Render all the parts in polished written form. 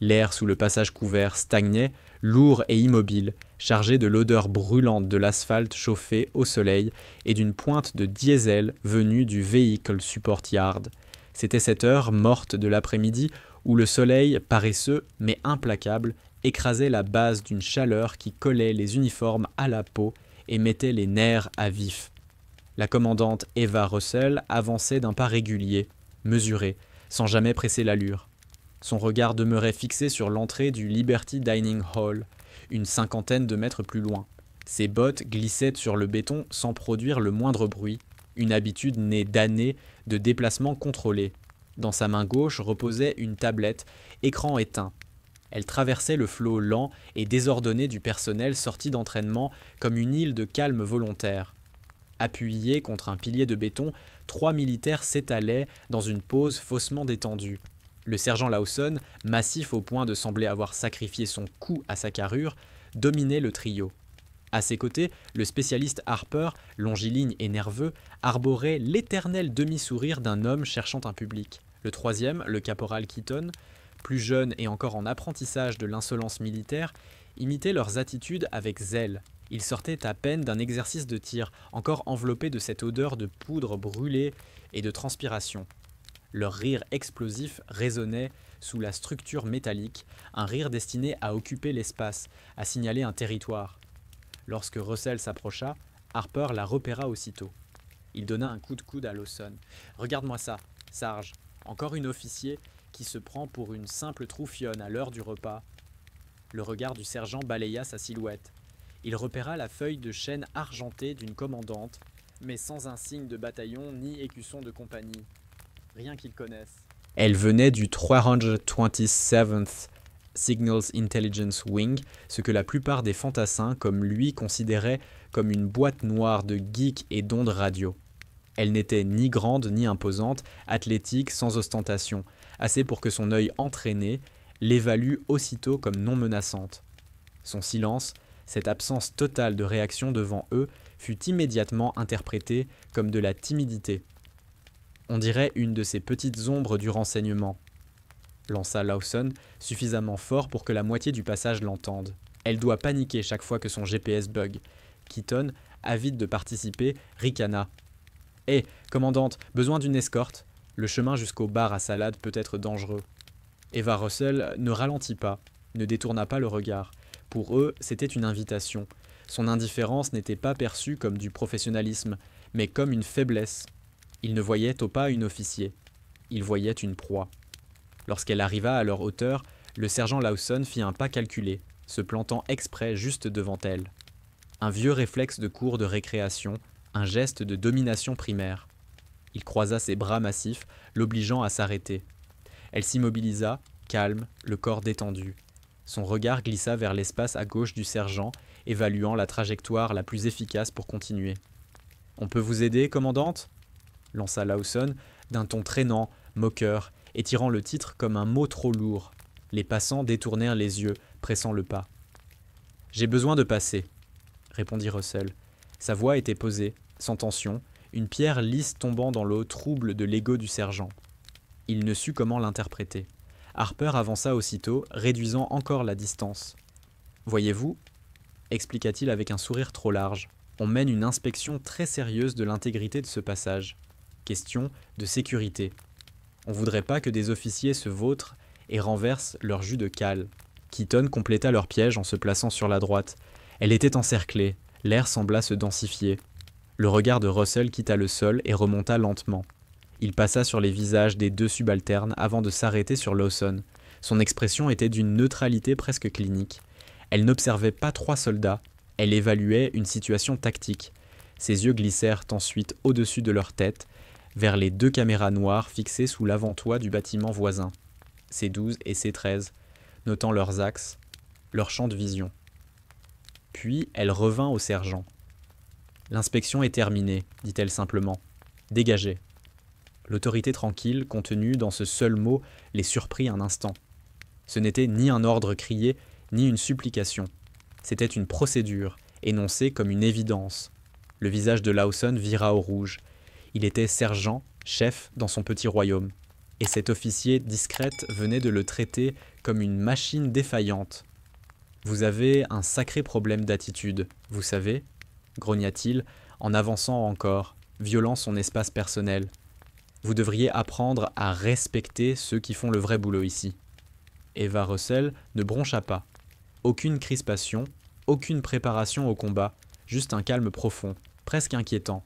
L'air sous le passage couvert stagnait, lourd et immobile, chargé de l'odeur brûlante de l'asphalte chauffé au soleil et d'une pointe de diesel venue du Vehicle Support Yard. C'était cette heure morte de l'après-midi où le soleil, paresseux mais implacable, écrasait la base d'une chaleur qui collait les uniformes à la peau et mettait les nerfs à vif. La commandante Eva Russell avançait d'un pas régulier, mesuré, sans jamais presser l'allure. Son regard demeurait fixé sur l'entrée du Liberty Dining Hall, une cinquantaine de mètres plus loin. Ses bottes glissaient sur le béton sans produire le moindre bruit, une habitude née d'années de déplacement contrôlé. Dans sa main gauche reposait une tablette, écran éteint. Elle traversait le flot lent et désordonné du personnel sorti d'entraînement comme une île de calme volontaire. Appuyés contre un pilier de béton, 3 militaires s'étalaient dans une pose faussement détendue. Le sergent Lawson, massif au point de sembler avoir sacrifié son cou à sa carrure, dominait le trio. À ses côtés, le spécialiste Harper, longiligne et nerveux, arborait l'éternel demi-sourire d'un homme cherchant un public. Le troisième, le caporal Keaton, plus jeune et encore en apprentissage de l'insolence militaire, imitait leurs attitudes avec zèle. Il sortait à peine d'un exercice de tir, encore enveloppé de cette odeur de poudre brûlée et de transpiration. Leur rire explosif résonnait sous la structure métallique, un rire destiné à occuper l'espace, à signaler un territoire. Lorsque Russell s'approcha, Harper la repéra aussitôt. Il donna un coup de coude à Lawson. « Regarde-moi ça, Sarge, encore une officier qui se prend pour une simple troufionne à l'heure du repas. » Le regard du sergent balaya sa silhouette. Il repéra la feuille de chêne argentée d'une commandante, mais sans un signe de bataillon ni écusson de compagnie. Rien qu'il connaisse. Elle venait du 327th Signals Intelligence Wing, ce que la plupart des fantassins comme lui considéraient comme une boîte noire de geeks et d'ondes radio. Elle n'était ni grande ni imposante, athlétique, sans ostentation, assez pour que son œil entraîné l'évalue aussitôt comme non menaçante. Son silence, cette absence totale de réaction devant eux, fut immédiatement interprété comme de la timidité. On dirait une de ces petites ombres du renseignement, lança Lawson, suffisamment fort pour que la moitié du passage l'entende. Elle doit paniquer chaque fois que son GPS bug. Keaton, avide de participer, ricana. « Hé, commandante, besoin d'une escorte ? Le chemin jusqu'au bar à salade peut être dangereux. » Eva Russell ne ralentit pas, ne détourna pas le regard. Pour eux, c'était une invitation. Son indifférence n'était pas perçue comme du professionnalisme, mais comme une faiblesse. Ils ne voyaient au pas une officier. Ils voyaient une proie. Lorsqu'elle arriva à leur hauteur, le sergent Lawson fit un pas calculé, se plantant exprès juste devant elle. Un vieux réflexe de cours de récréation, un geste de domination primaire. Il croisa ses bras massifs, l'obligeant à s'arrêter. Elle s'immobilisa, calme, le corps détendu. Son regard glissa vers l'espace à gauche du sergent, évaluant la trajectoire la plus efficace pour continuer. « On peut vous aider, commandante ?» lança Lawson, d'un ton traînant, moqueur, étirant le titre comme un mot trop lourd. Les passants détournèrent les yeux, pressant le pas. « J'ai besoin de passer, » répondit Russell. Sa voix était posée, sans tension, une pierre lisse tombant dans l'eau trouble de l'ego du sergent. Il ne sut comment l'interpréter. Harper avança aussitôt, réduisant encore la distance. « Voyez-vous, » expliqua-t-il avec un sourire trop large, « on mène une inspection très sérieuse de l'intégrité de ce passage. Question de sécurité. On voudrait pas que des officiers se vautrent et renversent leur jus de cale. » Keaton compléta leur piège en se plaçant sur la droite. Elle était encerclée, l'air sembla se densifier. Le regard de Russell quitta le sol et remonta lentement. Il passa sur les visages des deux subalternes avant de s'arrêter sur Lawson. Son expression était d'une neutralité presque clinique. Elle n'observait pas 3 soldats, elle évaluait une situation tactique. Ses yeux glissèrent ensuite au-dessus de leur tête, vers les 2 caméras noires fixées sous l'avant-toit du bâtiment voisin, C12 et C13, notant leurs axes, leur champ de vision. Puis elle revint au sergent. « L'inspection est terminée, dit-elle simplement. Dégagez. » L'autorité tranquille, contenue dans ce seul mot, les surprit un instant. Ce n'était ni un ordre crié, ni une supplication. C'était une procédure, énoncée comme une évidence. Le visage de Lawson vira au rouge. Il était sergent, chef dans son petit royaume. Et cet officier discrète venait de le traiter comme une machine défaillante. « Vous avez un sacré problème d'attitude, vous savez ?» grogna-t-il en avançant encore, violant son espace personnel. « Vous devriez apprendre à respecter ceux qui font le vrai boulot ici. » Eva Russell ne broncha pas. Aucune crispation, aucune préparation au combat, juste un calme profond, presque inquiétant.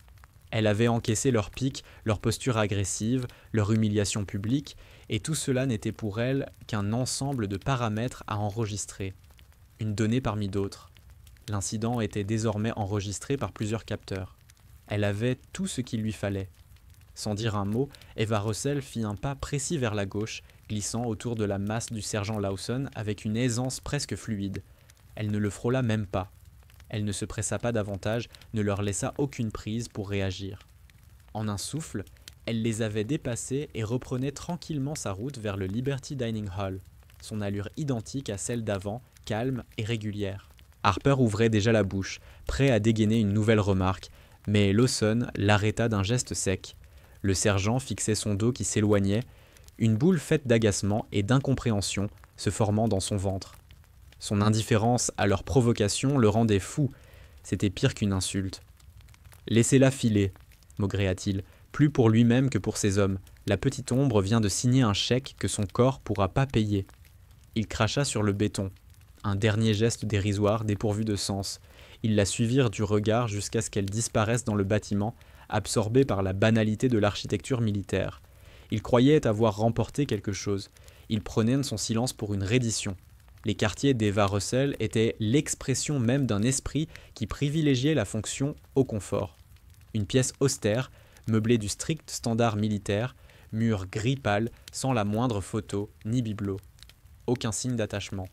Elle avait encaissé leurs piques, leur posture agressive, leur humiliation publique, et tout cela n'était pour elle qu'un ensemble de paramètres à enregistrer. Une donnée parmi d'autres. L'incident était désormais enregistré par plusieurs capteurs. Elle avait tout ce qu'il lui fallait. Sans dire un mot, Eva Russell fit un pas précis vers la gauche, glissant autour de la masse du sergent Lawson avec une aisance presque fluide. Elle ne le frôla même pas. Elle ne se pressa pas davantage, ne leur laissa aucune prise pour réagir. En un souffle, elle les avait dépassés et reprenait tranquillement sa route vers le Liberty Dining Hall, son allure identique à celle d'avant, calme et régulière. Harper ouvrait déjà la bouche, prêt à dégainer une nouvelle remarque, mais Lawson l'arrêta d'un geste sec. Le sergent fixait son dos qui s'éloignait, une boule faite d'agacement et d'incompréhension se formant dans son ventre. Son indifférence à leur provocation le rendait fou. C'était pire qu'une insulte. « Laissez-la filer, maugréa-t-il, plus pour lui-même que pour ses hommes. La petite ombre vient de signer un chèque que son corps pourra pas payer. » Il cracha sur le béton. Un dernier geste dérisoire dépourvu de sens. Ils la suivirent du regard jusqu'à ce qu'elle disparaisse dans le bâtiment, absorbée par la banalité de l'architecture militaire. Il croyait avoir remporté quelque chose. Il prenait son silence pour une reddition. Les quartiers d'Eva Russell étaient l'expression même d'un esprit qui privilégiait la fonction au confort. Une pièce austère, meublée du strict standard militaire, mur gris pâle, sans la moindre photo ni bibelot. Aucun signe d'attachement.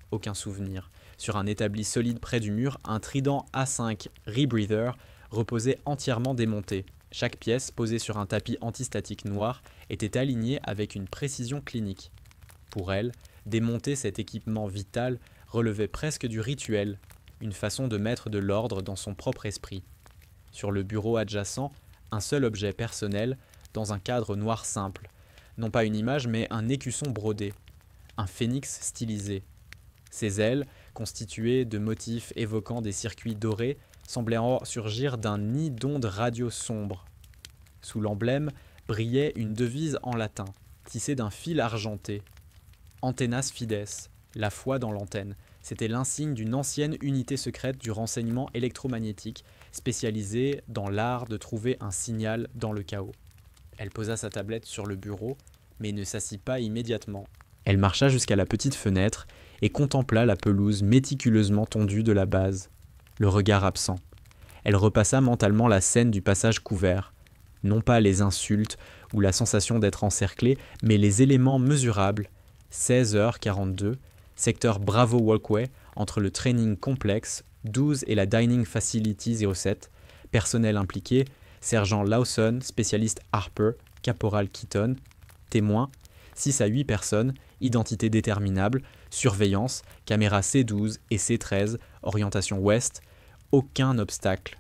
Aucun souvenir. Sur un établi solide près du mur, un trident A5 Rebreather reposait entièrement démonté. Chaque pièce, posée sur un tapis antistatique noir, était alignée avec une précision clinique. Pour elle, démonter cet équipement vital relevait presque du rituel, une façon de mettre de l'ordre dans son propre esprit. Sur le bureau adjacent, un seul objet personnel, dans un cadre noir simple. Non pas une image, mais un écusson brodé. Un phénix stylisé. Ses ailes, constituées de motifs évoquant des circuits dorés, semblaient surgir d'un nid d'ondes radio sombres. Sous l'emblème brillait une devise en latin, tissée d'un fil argenté. Antennas Fides, la foi dans l'antenne. C'était l'insigne d'une ancienne unité secrète du renseignement électromagnétique, spécialisée dans l'art de trouver un signal dans le chaos. Elle posa sa tablette sur le bureau, mais ne s'assit pas immédiatement. Elle marcha jusqu'à la petite fenêtre et contempla la pelouse méticuleusement tondue de la base, le regard absent. Elle repassa mentalement la scène du passage couvert. Non pas les insultes ou la sensation d'être encerclée, mais les éléments mesurables. 16h42, secteur Bravo Walkway, entre le Training Complex 12 et la Dining Facility 07, personnel impliqué, sergent Lawson, spécialiste Harper, caporal Keaton, témoins, 6 à 8 personnes, identité déterminable, surveillance, caméra C12 et C13, orientation ouest, aucun obstacle.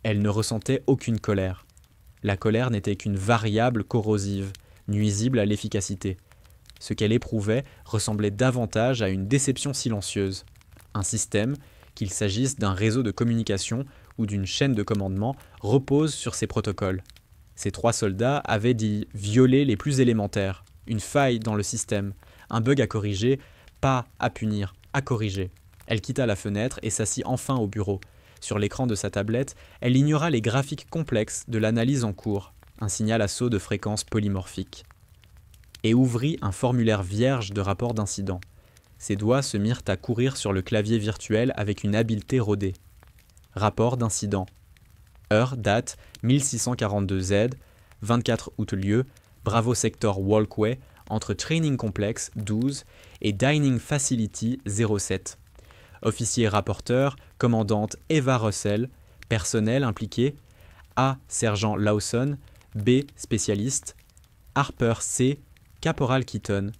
Elle ne ressentait aucune colère. La colère n'était qu'une variable corrosive, nuisible à l'efficacité. Ce qu'elle éprouvait ressemblait davantage à une déception silencieuse. Un système, qu'il s'agisse d'un réseau de communication ou d'une chaîne de commandement, repose sur ces protocoles. Ces 3 soldats avaient dit violer les plus élémentaires, une faille dans le système, un bug à corriger, pas à punir, à corriger. Elle quitta la fenêtre et s'assit enfin au bureau. Sur l'écran de sa tablette, elle ignora les graphiques complexes de l'analyse en cours, un signal à saut de fréquence polymorphique. Et ouvrit un formulaire vierge de rapport d'incident. Ses doigts se mirent à courir sur le clavier virtuel avec une habileté rodée. Rapport d'incident. Heure, date, 1642Z, 24 août lieu, Bravo Sector Walkway, entre Training Complex 12 et Dining Facility 07. Officier rapporteur, commandante Eva Russell, personnel impliqué, A. Sergent Lawson, B. Spécialiste, Harper C. Caporal Keaton.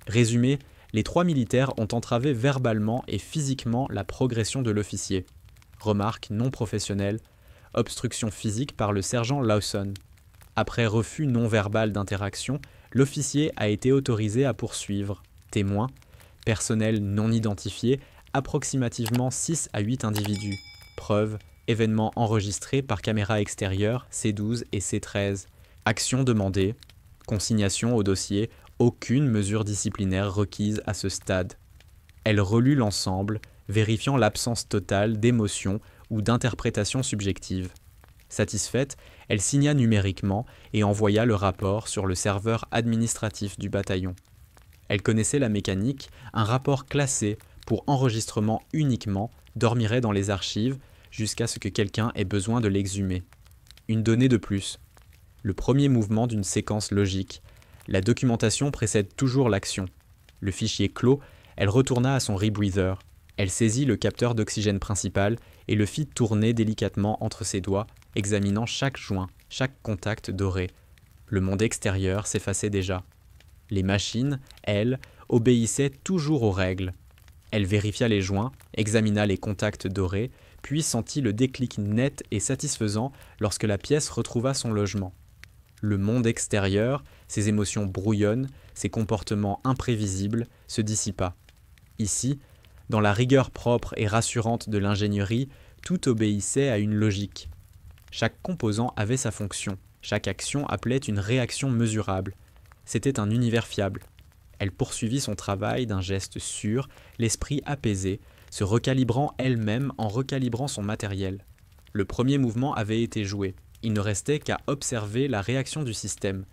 Résumé, les 3 militaires ont entravé verbalement et physiquement la progression de l'officier. Remarque non professionnelle, obstruction physique par le sergent Lawson. Après refus non verbal d'interaction, l'officier a été autorisé à poursuivre. Témoins, personnel non identifié, approximativement 6 à 8 individus. Preuves, événements enregistrés par caméra extérieure C12 et C13. Action demandée, consignation au dossier, aucune mesure disciplinaire requise à ce stade. Elle relut l'ensemble, vérifiant l'absence totale d'émotion ou d'interprétation subjective. Satisfaite, elle signa numériquement et envoya le rapport sur le serveur administratif du bataillon. Elle connaissait la mécanique, un rapport classé pour enregistrement uniquement dormirait dans les archives jusqu'à ce que quelqu'un ait besoin de l'exhumer. Une donnée de plus. Le premier mouvement d'une séquence logique. La documentation précède toujours l'action. Le fichier clos, elle retourna à son rebreather. Elle saisit le capteur d'oxygène principal et le fit tourner délicatement entre ses doigts, examinant chaque joint, chaque contact doré. Le monde extérieur s'effaçait déjà. Les machines, elles, obéissaient toujours aux règles. Elle vérifia les joints, examina les contacts dorés, puis sentit le déclic net et satisfaisant lorsque la pièce retrouva son logement. Le monde extérieur, ses émotions brouillonnes, ses comportements imprévisibles, se dissipa. Ici, dans la rigueur propre et rassurante de l'ingénierie, tout obéissait à une logique. Chaque composant avait sa fonction, chaque action appelait une réaction mesurable. C'était un univers fiable. Elle poursuivit son travail d'un geste sûr, l'esprit apaisé, se recalibrant elle-même en recalibrant son matériel. Le premier mouvement avait été joué. Il ne restait qu'à observer la réaction du système.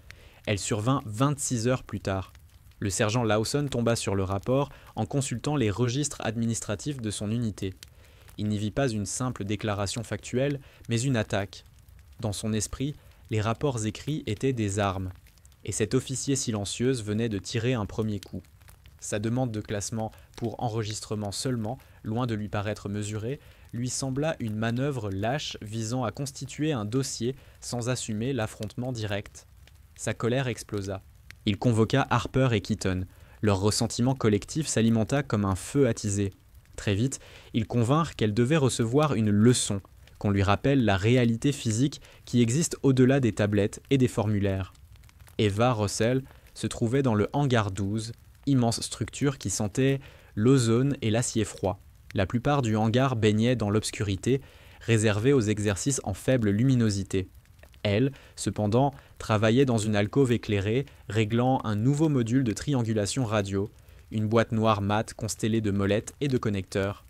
Elle survint 26 heures plus tard. Le sergent Lawson tomba sur le rapport en consultant les registres administratifs de son unité. Il n'y vit pas une simple déclaration factuelle, mais une attaque. Dans son esprit, les rapports écrits étaient des armes. Et cet officier silencieuse venait de tirer un premier coup. Sa demande de classement pour enregistrement seulement, loin de lui paraître mesurée, lui sembla une manœuvre lâche visant à constituer un dossier sans assumer l'affrontement direct. Sa colère explosa. Il convoqua Harper et Keaton. Leur ressentiment collectif s'alimenta comme un feu attisé. Très vite, ils convinrent qu'elle devait recevoir une leçon, qu'on lui rappelle la réalité physique qui existe au-delà des tablettes et des formulaires. Eva Russell se trouvait dans le hangar 12, immense structure qui sentait l'ozone et l'acier froid. La plupart du hangar baignait dans l'obscurité, réservée aux exercices en faible luminosité. Elle, cependant, travaillait dans une alcôve éclairée, réglant un nouveau module de triangulation radio, une boîte noire mate constellée de molettes et de connecteurs.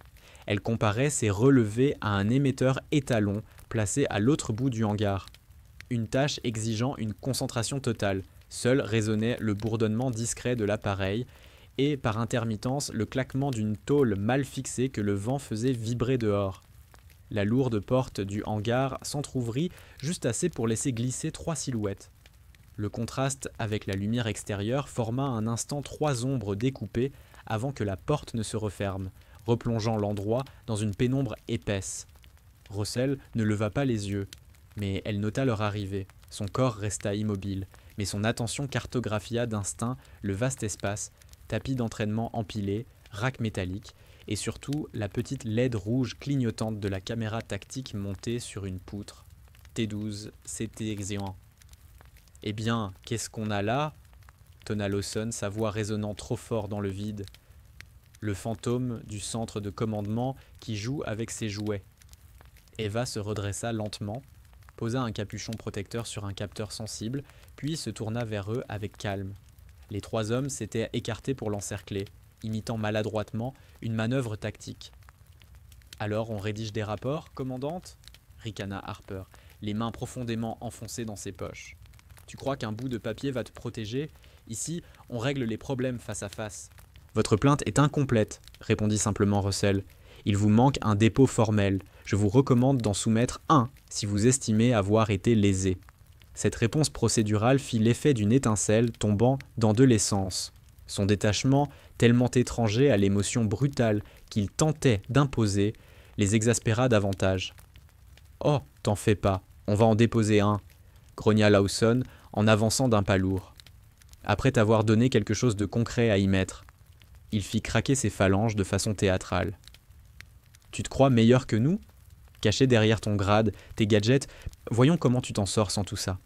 Elle comparait ses relevés à un émetteur étalon placé à l'autre bout du hangar. Une tâche exigeant une concentration totale. Seul résonnait le bourdonnement discret de l'appareil et, par intermittence, le claquement d'une tôle mal fixée que le vent faisait vibrer dehors. La lourde porte du hangar s'entr'ouvrit juste assez pour laisser glisser 3 silhouettes. Le contraste avec la lumière extérieure forma un instant 3 ombres découpées avant que la porte ne se referme, replongeant l'endroit dans une pénombre épaisse. Russell ne leva pas les yeux, mais elle nota leur arrivée. Son corps resta immobile, mais son attention cartographia d'instinct le vaste espace, tapis d'entraînement empilés, racks métalliques, et surtout la petite LED rouge clignotante de la caméra tactique montée sur une poutre. T12, c'était Xéan. « Eh bien, qu'est-ce qu'on a là ?» tonna Lawson, sa voix résonnant trop fort dans le vide. Le fantôme du centre de commandement qui joue avec ses jouets. Eva se redressa lentement, posa un capuchon protecteur sur un capteur sensible, puis se tourna vers eux avec calme. Les 3 hommes s'étaient écartés pour l'encercler, imitant maladroitement une manœuvre tactique. « Alors on rédige des rapports, commandante ?» ricana Harper, les mains profondément enfoncées dans ses poches. « Tu crois qu'un bout de papier va te protéger ? Ici, on règle les problèmes face à face. »« Votre plainte est incomplète, » répondit simplement Russell. « Il vous manque un dépôt formel. Je vous recommande d'en soumettre un si vous estimez avoir été lésé. » Cette réponse procédurale fit l'effet d'une étincelle tombant dans de l'essence. Son détachement, tellement étranger à l'émotion brutale qu'il tentait d'imposer, les exaspéra davantage. « Oh, t'en fais pas, on va en déposer un », grogna Lawson en avançant d'un pas lourd. Après t'avoir donné quelque chose de concret à y mettre, il fit craquer ses phalanges de façon théâtrale. « Tu te crois meilleur que nous ? Caché derrière ton grade, tes gadgets, voyons comment tu t'en sors sans tout ça. »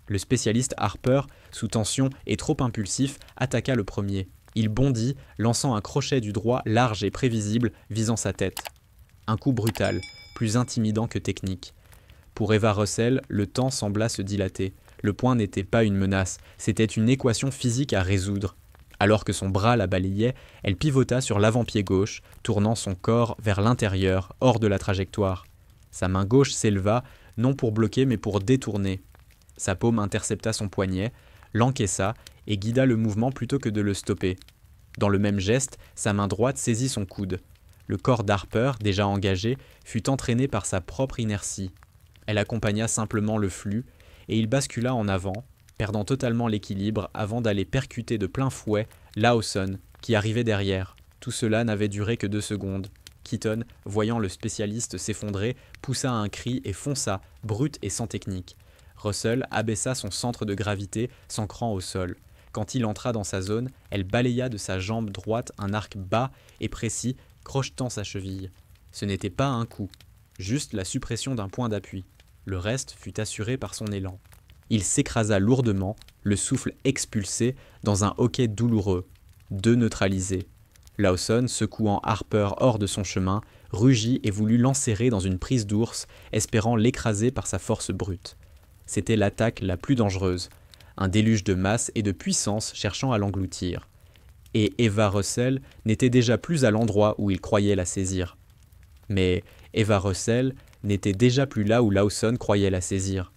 Le spécialiste Harper, sous tension et trop impulsif, attaqua le premier. Il bondit, lançant un crochet du droit large et prévisible, visant sa tête. Un coup brutal, plus intimidant que technique. Pour Eva Russell, le temps sembla se dilater. Le poing n'était pas une menace, c'était une équation physique à résoudre. Alors que son bras la balayait, elle pivota sur l'avant-pied gauche, tournant son corps vers l'intérieur, hors de la trajectoire. Sa main gauche s'éleva, non pour bloquer mais pour détourner. Sa paume intercepta son poignet, l'encaissa et guida le mouvement plutôt que de le stopper. Dans le même geste, sa main droite saisit son coude. Le corps d'Harper, déjà engagé, fut entraîné par sa propre inertie. Elle accompagna simplement le flux, et il bascula en avant, perdant totalement l'équilibre avant d'aller percuter de plein fouet Lawson, qui arrivait derrière. Tout cela n'avait duré que 2 secondes. Keaton, voyant le spécialiste s'effondrer, poussa un cri et fonça, brut et sans technique. Russell abaissa son centre de gravité, s'ancrant au sol. Quand il entra dans sa zone, elle balaya de sa jambe droite un arc bas et précis, crochetant sa cheville. Ce n'était pas un coup, juste la suppression d'un point d'appui. Le reste fut assuré par son élan. Il s'écrasa lourdement, le souffle expulsé, dans un hoquet douloureux. 2 neutralisés. Lawson, secouant Harper hors de son chemin, rugit et voulut l'enserrer dans une prise d'ours, espérant l'écraser par sa force brute. C'était l'attaque la plus dangereuse, un déluge de masse et de puissance cherchant à l'engloutir. Et Eva Russell n'était déjà plus à l'endroit où il croyait la saisir. Mais Eva Russell n'était déjà plus là où Lawson croyait la saisir.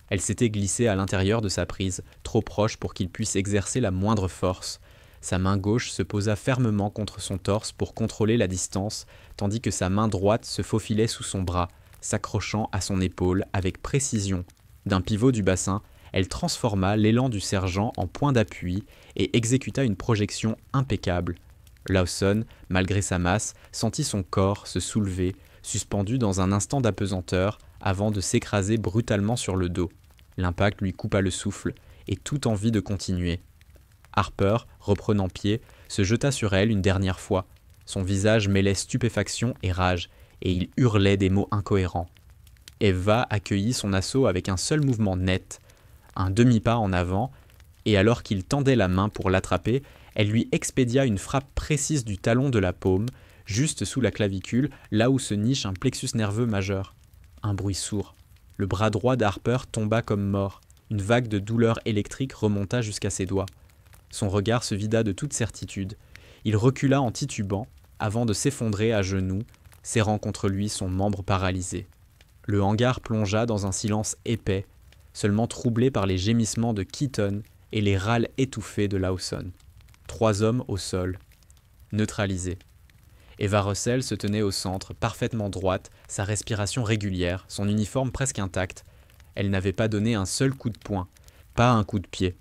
Elle s'était glissée à l'intérieur de sa prise, trop proche pour qu'il puisse exercer la moindre force. Sa main gauche se posa fermement contre son torse pour contrôler la distance, tandis que sa main droite se faufilait sous son bras, s'accrochant à son épaule avec précision. D'un pivot du bassin, elle transforma l'élan du sergent en point d'appui et exécuta une projection impeccable. Lawson, malgré sa masse, sentit son corps se soulever, suspendu dans un instant d'apesanteur, avant de s'écraser brutalement sur le dos. L'impact lui coupa le souffle et toute envie de continuer. Harper, reprenant pied, se jeta sur elle une dernière fois. Son visage mêlait stupéfaction et rage, et il hurlait des mots incohérents. Eva accueillit son assaut avec un seul mouvement net, un demi-pas en avant, et alors qu'il tendait la main pour l'attraper, elle lui expédia une frappe précise du talon de la paume, juste sous la clavicule, là où se niche un plexus nerveux majeur. Un bruit sourd. Le bras droit d'Harper tomba comme mort. Une vague de douleur électrique remonta jusqu'à ses doigts. Son regard se vida de toute certitude. Il recula en titubant, avant de s'effondrer à genoux, serrant contre lui son membre paralysé. Le hangar plongea dans un silence épais, seulement troublé par les gémissements de Keaton et les râles étouffés de Lawson. 3 hommes au sol, neutralisés. Eva Russell se tenait au centre, parfaitement droite, sa respiration régulière, son uniforme presque intact. Elle n'avait pas donné un seul coup de poing, pas un coup de pied.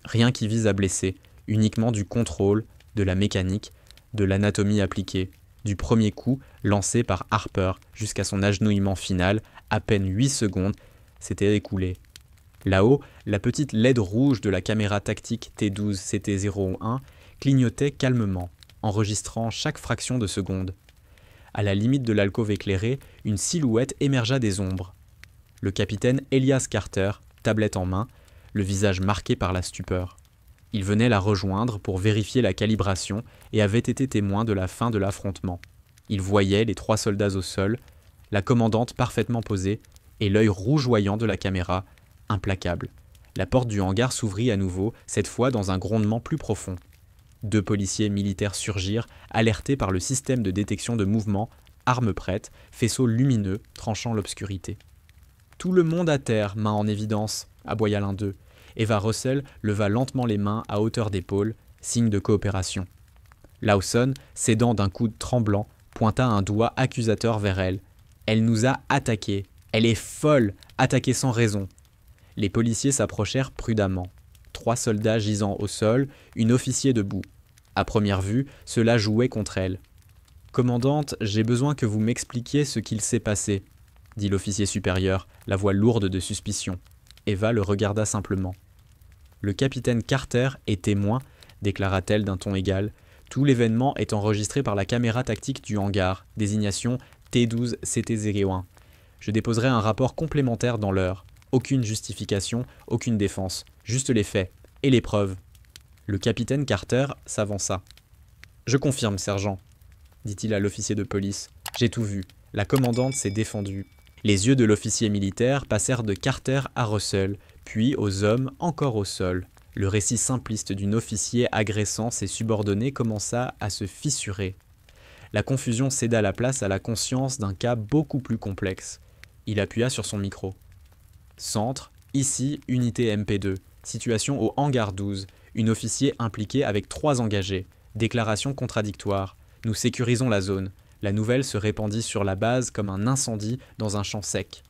Rien qui vise à blesser, uniquement du contrôle, de la mécanique, de l'anatomie appliquée, du premier coup lancé par Harper jusqu'à son agenouillement final, à peine 8 secondes s'étaient écoulées. Là-haut, la petite LED rouge de la caméra tactique T12CT01 clignotait calmement, enregistrant chaque fraction de seconde. À la limite de l'alcôve éclairée, une silhouette émergea des ombres. Le capitaine Elias Carter, tablette en main, le visage marqué par la stupeur. Il venait la rejoindre pour vérifier la calibration et avait été témoin de la fin de l'affrontement. Il voyait les 3 soldats au sol, la commandante parfaitement posée et l'œil rougeoyant de la caméra, implacable. La porte du hangar s'ouvrit à nouveau, cette fois dans un grondement plus profond. 2 policiers militaires surgirent, alertés par le système de détection de mouvement, armes prêtes, faisceaux lumineux tranchant l'obscurité. « Tout le monde à terre, main en évidence !» aboya l'un d'eux. Eva Russell leva lentement les mains à hauteur d'épaule, signe de coopération. Lawson, cédant d'un coude tremblant, pointa un doigt accusateur vers elle. « Elle nous a attaqués. Elle est folle, attaquée sans raison. » Les policiers s'approchèrent prudemment. 3 soldats gisant au sol, une officier debout. À première vue, cela jouait contre elle. « Commandante, j'ai besoin que vous m'expliquiez ce qu'il s'est passé, » dit l'officier supérieur, la voix lourde de suspicion. Eva le regarda simplement. « Le capitaine Carter est témoin, » déclara-t-elle d'un ton égal. « Tout l'événement est enregistré par la caméra tactique du hangar, désignation T12CT01. Je déposerai un rapport complémentaire dans l'heure. Aucune justification, aucune défense, juste les faits et les preuves. Le capitaine Carter s'avança. « Je confirme, sergent, » dit-il à l'officier de police. « J'ai tout vu. La commandante s'est défendue. » Les yeux de l'officier militaire passèrent de Carter à Russell, puis aux hommes encore au sol. Le récit simpliste d'un officier agressant ses subordonnés commença à se fissurer. La confusion céda la place à la conscience d'un cas beaucoup plus complexe. Il appuya sur son micro. Centre, ici, unité MP2. Situation au hangar 12. Une officier impliquée avec 3 engagés. Déclaration contradictoire. Nous sécurisons la zone. La nouvelle se répandit sur la base comme un incendie dans un champ sec.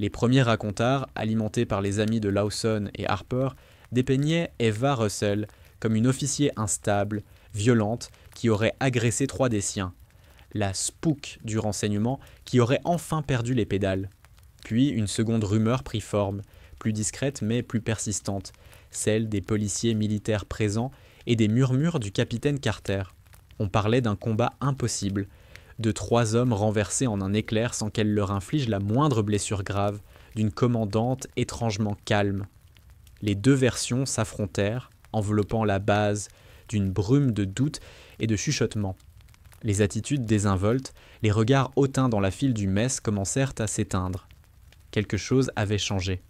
Les premiers racontars, alimentés par les amis de Lawson et Harper, dépeignaient Eva Russell comme une officier instable, violente, qui aurait agressé 3 des siens. La spook du renseignement qui aurait enfin perdu les pédales. Puis une seconde rumeur prit forme, plus discrète mais plus persistante, celle des policiers militaires présents et des murmures du capitaine Carter. On parlait d'un combat impossible, de 3 hommes renversés en un éclair sans qu'elle leur inflige la moindre blessure grave, d'une commandante étrangement calme. Les 2 versions s'affrontèrent, enveloppant la base d'une brume de doute et de chuchotements. Les attitudes désinvoltes, les regards hautains dans la file du mess commencèrent à s'éteindre. Quelque chose avait changé.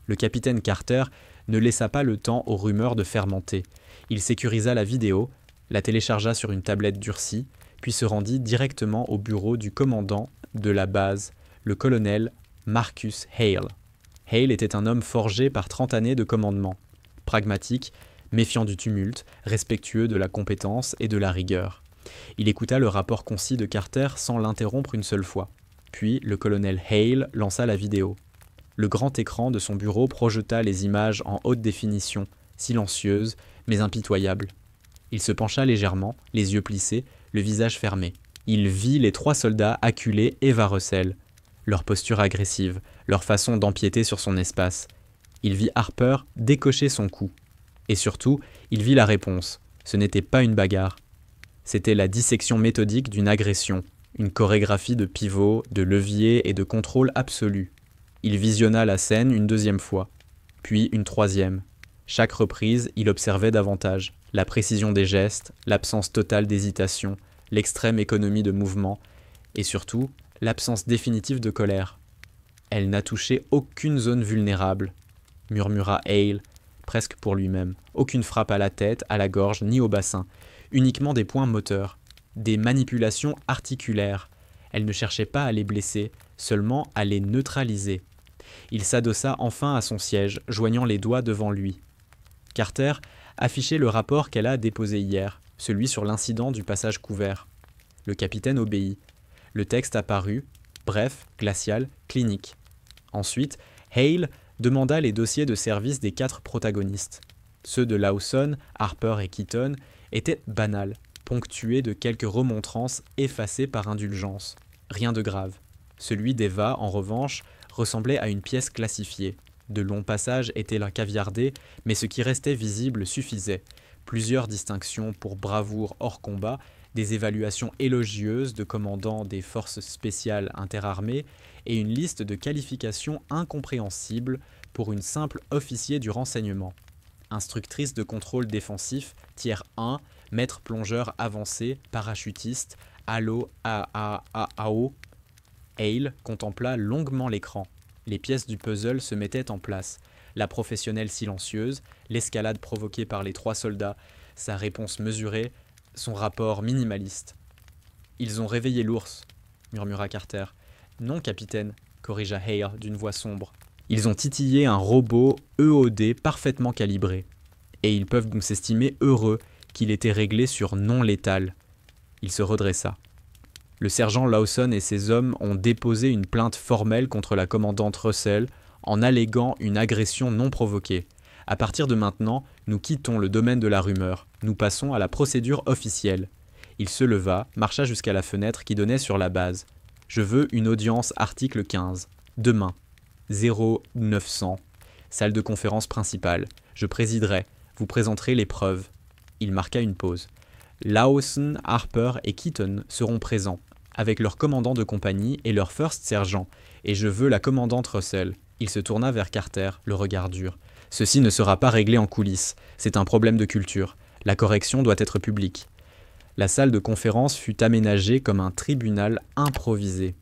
Le capitaine Carter ne laissa pas le temps aux rumeurs de fermenter. Il sécurisa la vidéo, la téléchargea sur une tablette durcie, puis se rendit directement au bureau du commandant de la base, le colonel Marcus Hale. Hale était un homme forgé par 30 années de commandement, pragmatique, méfiant du tumulte, respectueux de la compétence et de la rigueur. Il écouta le rapport concis de Carter sans l'interrompre une seule fois. Puis le colonel Hale lança la vidéo. Le grand écran de son bureau projeta les images en haute définition, silencieuses mais impitoyables. Il se pencha légèrement, les yeux plissés, le visage fermé. Il vit les 3 soldats acculer Eva Russell, leur posture agressive, leur façon d'empiéter sur son espace. Il vit Harper décocher son coup. Et surtout, il vit la réponse. Ce n'était pas une bagarre. C'était la dissection méthodique d'une agression, une chorégraphie de pivots, de leviers et de contrôle absolu. Il visionna la scène une 2e fois, puis une 3e. Chaque reprise, il observait davantage. La précision des gestes, l'absence totale d'hésitation, l'extrême économie de mouvement, et surtout, l'absence définitive de colère. « Elle n'a touché aucune zone vulnérable », murmura Hale, presque pour lui-même. Aucune frappe à la tête, à la gorge, ni au bassin. Uniquement des points moteurs, des manipulations articulaires. Elle ne cherchait pas à les blesser, seulement à les neutraliser. Il s'adossa enfin à son siège, joignant les doigts devant lui. Carter affichait le rapport qu'elle a déposé hier, celui sur l'incident du passage couvert. Le capitaine obéit. Le texte apparut, bref, glacial, clinique. Ensuite, Hale demanda les dossiers de service des 4 protagonistes. Ceux de Lawson, Harper et Keaton étaient banals, ponctués de quelques remontrances effacées par indulgence. Rien de grave. Celui d'Eva, en revanche, ressemblait à une pièce classifiée. De longs passages étaient là caviardés, mais ce qui restait visible suffisait. Plusieurs distinctions pour bravoure hors combat, des évaluations élogieuses de commandants des forces spéciales interarmées et une liste de qualifications incompréhensibles pour une simple officier du renseignement. Instructrice de contrôle défensif, tiers 1, maître plongeur avancé, parachutiste, ALO, AAAO. Hale contempla longuement l'écran. Les pièces du puzzle se mettaient en place. La professionnelle silencieuse, l'escalade provoquée par les 3 soldats, sa réponse mesurée, son rapport minimaliste. « Ils ont réveillé l'ours », murmura Carter. « Non, capitaine », corrigea Hale d'une voix sombre. « Ils ont titillé un robot EOD parfaitement calibré. Et ils peuvent donc s'estimer heureux qu'il était réglé sur non létal. » Il se redressa. Le sergent Lawson et ses hommes ont déposé une plainte formelle contre la commandante Russell en alléguant une agression non provoquée. À partir de maintenant, nous quittons le domaine de la rumeur. Nous passons à la procédure officielle. Il se leva, marcha jusqu'à la fenêtre qui donnait sur la base. Je veux une audience article 15. Demain. 0900. Salle de conférence principale. Je présiderai. Vous présenterez les preuves. Il marqua une pause. Lawson, Harper et Keaton seront présents, avec leur commandant de compagnie et leur first sergent, et je veux la commandante Russell. Il se tourna vers Carter, le regard dur. « Ceci ne sera pas réglé en coulisses. C'est un problème de culture. La correction doit être publique. » La salle de conférence fut aménagée comme un tribunal improvisé.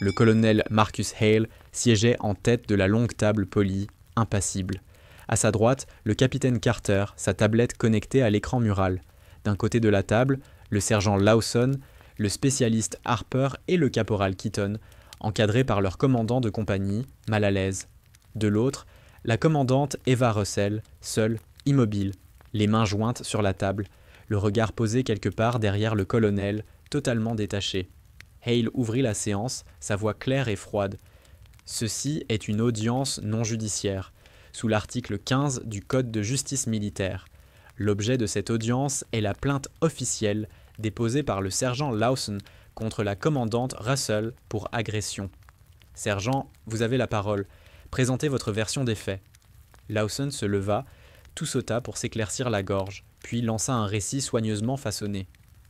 Le colonel Marcus Hale siégeait en tête de la longue table polie, impassible. À sa droite, le capitaine Carter, sa tablette connectée à l'écran mural. D'un côté de la table, le sergent Lawson, le spécialiste Harper et le caporal Keaton, encadrés par leur commandant de compagnie, mal à l'aise. De l'autre, la commandante Eva Russell, seule, immobile, les mains jointes sur la table, le regard posé quelque part derrière le colonel, totalement détaché. Hale ouvrit la séance, sa voix claire et froide. « Ceci est une audience non judiciaire, sous l'article 15 du Code de justice militaire. L'objet de cette audience est la plainte officielle déposée par le sergent Lawson contre la commandante Russell pour agression. Sergent, vous avez la parole. Présentez votre version des faits. » Lawson se leva, tout sauta pour s'éclaircir la gorge, puis lança un récit soigneusement façonné.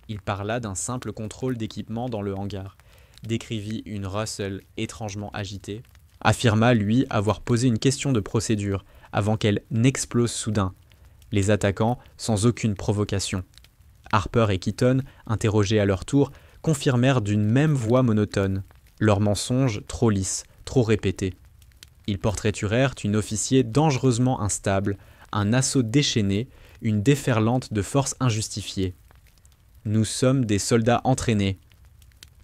Il parla d'un simple contrôle d'équipement dans le hangar, décrivit une Russell étrangement agitée, affirma, lui, avoir posé une question de procédure avant qu'elle n'explose soudain, les attaquant sans aucune provocation. Harper et Keaton, interrogés à leur tour, confirmèrent d'une même voix monotone, leurs mensonges trop lisses, trop répétés. Ils portraiturèrent une officier dangereusement instable, un assaut déchaîné, une déferlante de force injustifiée. « Nous sommes des soldats entraînés »,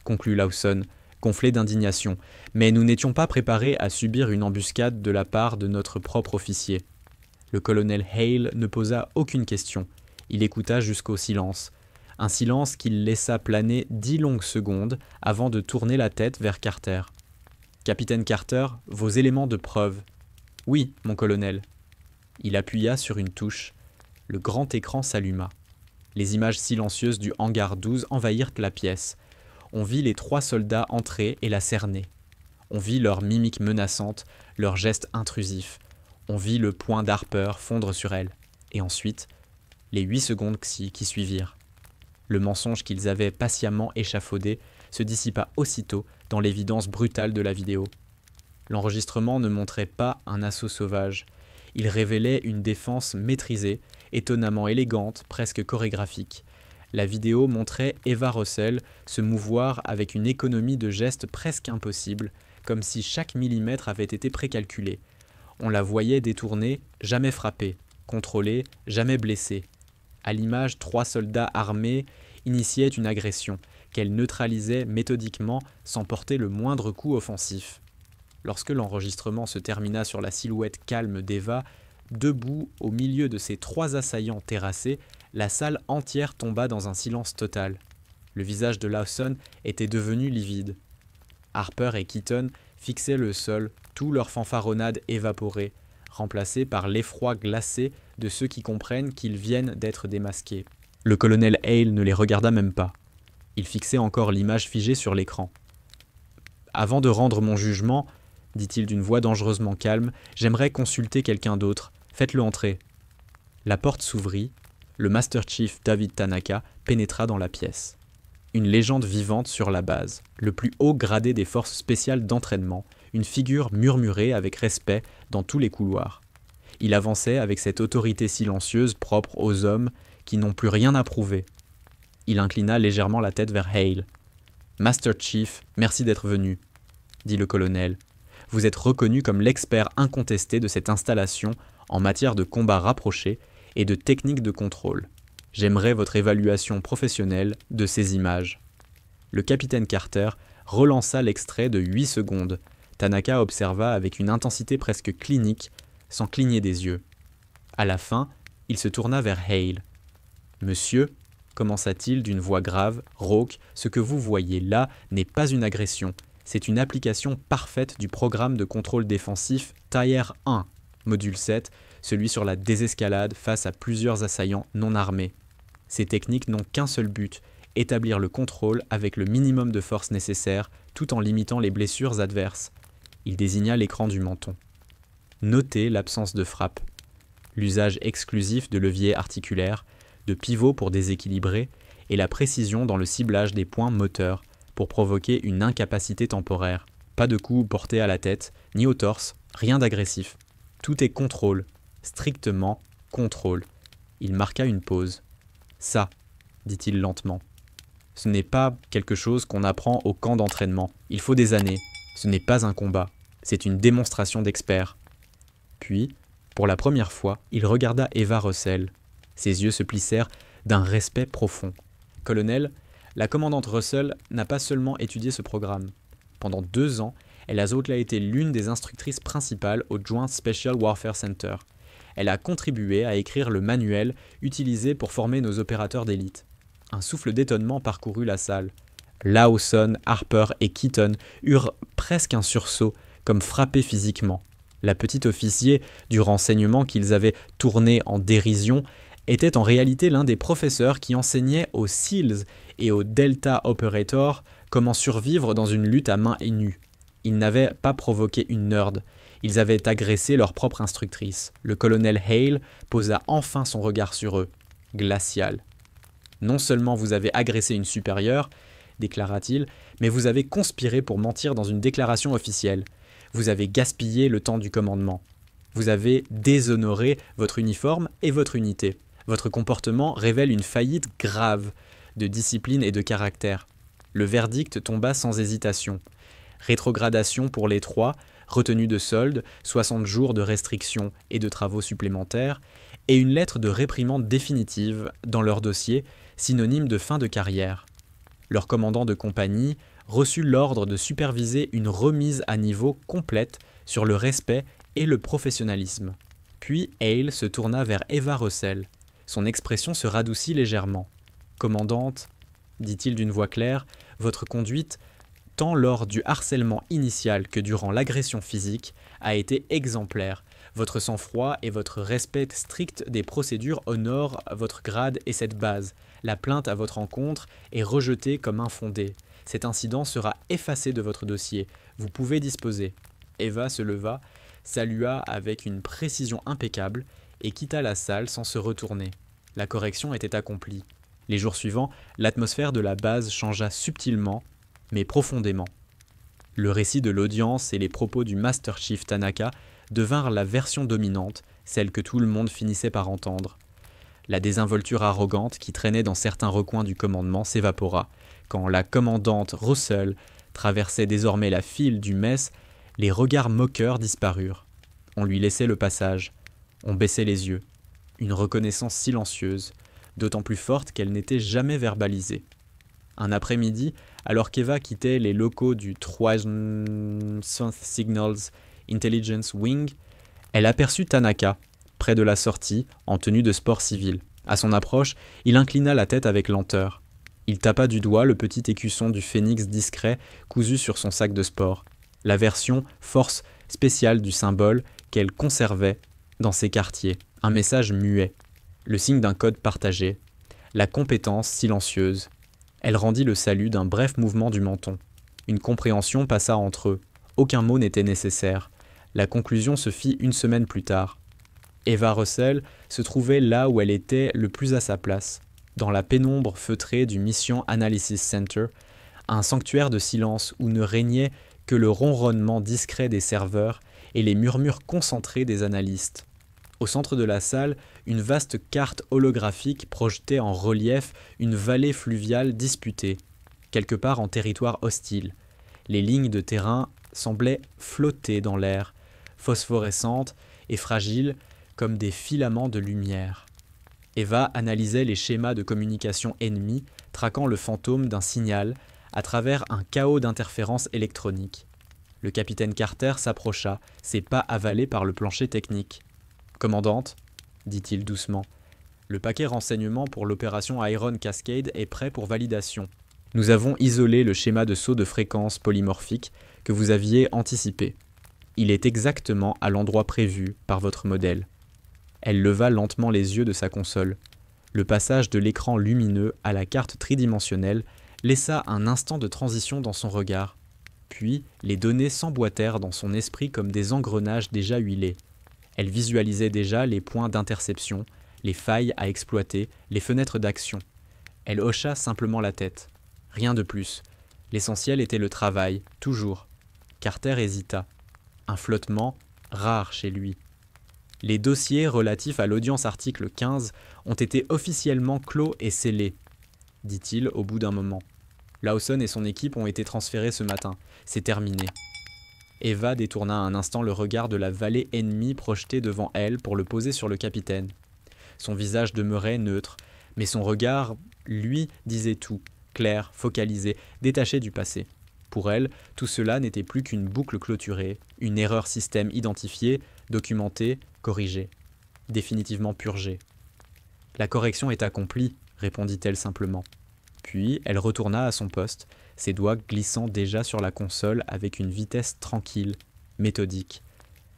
conclut Lawson, gonflé d'indignation, mais nous n'étions pas préparés à subir une embuscade de la part de notre propre officier. Le colonel Hale ne posa aucune question. Il écouta jusqu'au silence. Un silence qu'il laissa planer 10 longues secondes avant de tourner la tête vers Carter. « Capitaine Carter, vos éléments de preuve. »« Oui, mon colonel. » Il appuya sur une touche. Le grand écran s'alluma. Les images silencieuses du hangar 12 envahirent la pièce. On vit les 3 soldats entrer et la cerner. On vit leurs mimiques menaçantes, leurs gestes intrusifs. On vit le poing d'Harper fondre sur elle. Et ensuite, les 8 secondes qui suivirent. Le mensonge qu'ils avaient patiemment échafaudé se dissipa aussitôt dans l'évidence brutale de la vidéo. L'enregistrement ne montrait pas un assaut sauvage. Il révélait une défense maîtrisée, étonnamment élégante, presque chorégraphique. La vidéo montrait Eva Russell se mouvoir avec une économie de gestes presque impossible, comme si chaque millimètre avait été précalculé. On la voyait détourner, jamais frappée, contrôlée, jamais blessée. À l'image, 3 soldats armés initiaient une agression, qu'elle neutralisait méthodiquement sans porter le moindre coup offensif. Lorsque l'enregistrement se termina sur la silhouette calme d'Eva, debout au milieu de ces 3 assaillants terrassés, la salle entière tomba dans un silence total. Le visage de Lawson était devenu livide. Harper et Keaton fixaient le sol, tout leur fanfaronnade évaporée, remplacée par l'effroi glacé de ceux qui comprennent qu'ils viennent d'être démasqués. Le colonel Hale ne les regarda même pas. Il fixait encore l'image figée sur l'écran. « Avant de rendre mon jugement, dit-il d'une voix dangereusement calme, j'aimerais consulter quelqu'un d'autre. Faites-le entrer. » La porte s'ouvrit. Le Master Chief David Tanaka pénétra dans la pièce. Une légende vivante sur la base, le plus haut gradé des forces spéciales d'entraînement, une figure murmurée avec respect dans tous les couloirs. Il avançait avec cette autorité silencieuse propre aux hommes qui n'ont plus rien à prouver. Il inclina légèrement la tête vers Hale. « Master Chief, merci d'être venu, » dit le colonel. « Vous êtes reconnu comme l'expert incontesté de cette installation en matière de combat rapproché et de techniques de contrôle. J'aimerais votre évaluation professionnelle de ces images. » Le capitaine Carter relança l'extrait de 8 secondes. Tanaka observa avec une intensité presque clinique, sans cligner des yeux. À la fin, il se tourna vers Hale. « Monsieur, » commença-t-il d'une voix grave, rauque, « ce que vous voyez là n'est pas une agression. C'est une application parfaite du programme de contrôle défensif Tier 1, module 7, celui sur la désescalade face à plusieurs assaillants non armés. Ces techniques n'ont qu'un seul but, établir le contrôle avec le minimum de force nécessaire tout en limitant les blessures adverses. » Il désigna l'écran du menton. Notez l'absence de frappe, l'usage exclusif de leviers articulaires, de pivots pour déséquilibrer et la précision dans le ciblage des points moteurs pour provoquer une incapacité temporaire. Pas de coups portés à la tête, ni au torse, Rien d'agressif. Tout est contrôle. Strictement contrôle. Il marqua une pause. Ça, dit-il lentement. Ce n'est pas quelque chose qu'on apprend au camp d'entraînement. Il faut des années. Ce n'est pas un combat. C'est une démonstration d'expert. Puis, pour la première fois, il regarda Eva Russell. Ses yeux se plissèrent d'un respect profond. « Colonel, la commandante Russell n'a pas seulement étudié ce programme. Pendant 2 ans, elle a été l'une des instructrices principales au Joint Special Warfare Center. Elle a contribué à écrire le manuel utilisé pour former nos opérateurs d'élite. » Un souffle d'étonnement parcourut la salle. Lawson, Harper et Keaton eurent presque un sursaut, comme frappés physiquement. La petite officier du renseignement qu'ils avaient tourné en dérision était en réalité l'un des professeurs qui enseignaient aux SEALs et aux Delta Operators comment survivre dans une lutte à main nue. Ils n'avaient pas provoqué une nerd, ils avaient agressé leur propre instructrice. Le colonel Hale posa enfin son regard sur eux, glacial. « Non seulement vous avez agressé une supérieure, déclara-t-il, mais vous avez conspiré pour mentir dans une déclaration officielle. Vous avez gaspillé le temps du commandement. Vous avez déshonoré votre uniforme et votre unité. Votre comportement révèle une faillite grave de discipline et de caractère. » Le verdict tomba sans hésitation. Rétrogradation pour les 3, retenue de solde, 60 jours de restrictions et de travaux supplémentaires, et une lettre de réprimande définitive dans leur dossier, synonyme de fin de carrière. Leur commandant de compagnie reçut l'ordre de superviser une remise à niveau complète sur le respect et le professionnalisme. Puis Hale se tourna vers Eva Russell. Son expression se radoucit légèrement. « Commandante, dit-il d'une voix claire, votre conduite, tant lors du harcèlement initial que durant l'agression physique, a été exemplaire. Votre sang-froid et votre respect strict des procédures honorent votre grade et cette base. La plainte à votre encontre est rejetée comme infondée. Cet incident sera effacé de votre dossier. Vous pouvez disposer. » Eva se leva, salua avec une précision impeccable et quitta la salle sans se retourner. La correction était accomplie. Les jours suivants, l'atmosphère de la base changea subtilement, mais profondément. Le récit de l'audience et les propos du Master Chief Tanaka devinrent la version dominante, celle que tout le monde finissait par entendre. La désinvolture arrogante qui traînait dans certains recoins du commandement s'évapora. Quand la commandante Russell traversait désormais la file du mess, les regards moqueurs disparurent. On lui laissait le passage. On baissait les yeux. Une reconnaissance silencieuse, d'autant plus forte qu'elle n'était jamais verbalisée. Un après-midi, alors qu'Eva quittait les locaux du 3rd Signals Intelligence Wing, elle aperçut Tanaka, près de la sortie, en tenue de sport civil. À son approche, il inclina la tête avec lenteur. Il tapa du doigt le petit écusson du phénix discret cousu sur son sac de sport, la version force spéciale du symbole qu'elle conservait dans ses quartiers. Un message muet, le signe d'un code partagé, la compétence silencieuse. Elle rendit le salut d'un bref mouvement du menton. Une compréhension passa entre eux. Aucun mot n'était nécessaire. La conclusion se fit 1 semaine plus tard. Eva Russell se trouvait là où elle était le plus à sa place, dans la pénombre feutrée du Mission Analysis Center, un sanctuaire de silence où ne régnait que le ronronnement discret des serveurs et les murmures concentrés des analystes. Au centre de la salle, une vaste carte holographique projetait en relief une vallée fluviale disputée, quelque part en territoire hostile. Les lignes de terrain semblaient flotter dans l'air, phosphorescentes et fragiles comme des filaments de lumière. Eva analysait les schémas de communication ennemis, traquant le fantôme d'un signal à travers un chaos d'interférences électroniques. Le capitaine Carter s'approcha, ses pas avalés par le plancher technique. « Commandante, » dit-il doucement, « le paquet renseignement pour l'opération Iron Cascade est prêt pour validation. Nous avons isolé le schéma de saut de fréquence polymorphique que vous aviez anticipé. Il est exactement à l'endroit prévu par votre modèle. » Elle leva lentement les yeux de sa console. Le passage de l'écran lumineux à la carte tridimensionnelle laissa un instant de transition dans son regard. Puis, les données s'emboîtèrent dans son esprit comme des engrenages déjà huilés. Elle visualisait déjà les points d'interception, les failles à exploiter, les fenêtres d'action. Elle hocha simplement la tête. Rien de plus. L'essentiel était le travail, toujours. Carter hésita. Un flottement, rare chez lui. Les dossiers relatifs à l'audience article 15 ont été officiellement clos et scellés, dit-il au bout d'un moment. Lawson et son équipe ont été transférés ce matin. C'est terminé. Eva détourna un instant le regard de la vallée ennemie projetée devant elle pour le poser sur le capitaine. Son visage demeurait neutre, mais son regard, lui, disait tout, clair, focalisé, détaché du passé. Pour elle, tout cela n'était plus qu'une boucle clôturée, une erreur système identifiée, documentée, corrigée, définitivement purgée. « La correction est accomplie », répondit-elle simplement. Puis elle retourna à son poste, ses doigts glissant déjà sur la console avec une vitesse tranquille, méthodique.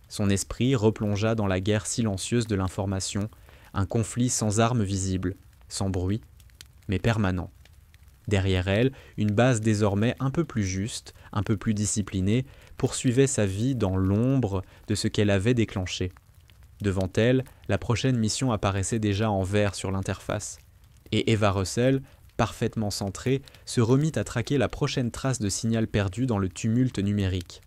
Son esprit replongea dans la guerre silencieuse de l'information, un conflit sans armes visibles, sans bruit, mais permanent. Derrière elle, une base désormais un peu plus juste, un peu plus disciplinée, poursuivait sa vie dans l'ombre de ce qu'elle avait déclenché. Devant elle, la prochaine mission apparaissait déjà en vert sur l'interface. Et Eva Russell, parfaitement centrée, se remit à traquer la prochaine trace de signal perdu dans le tumulte numérique.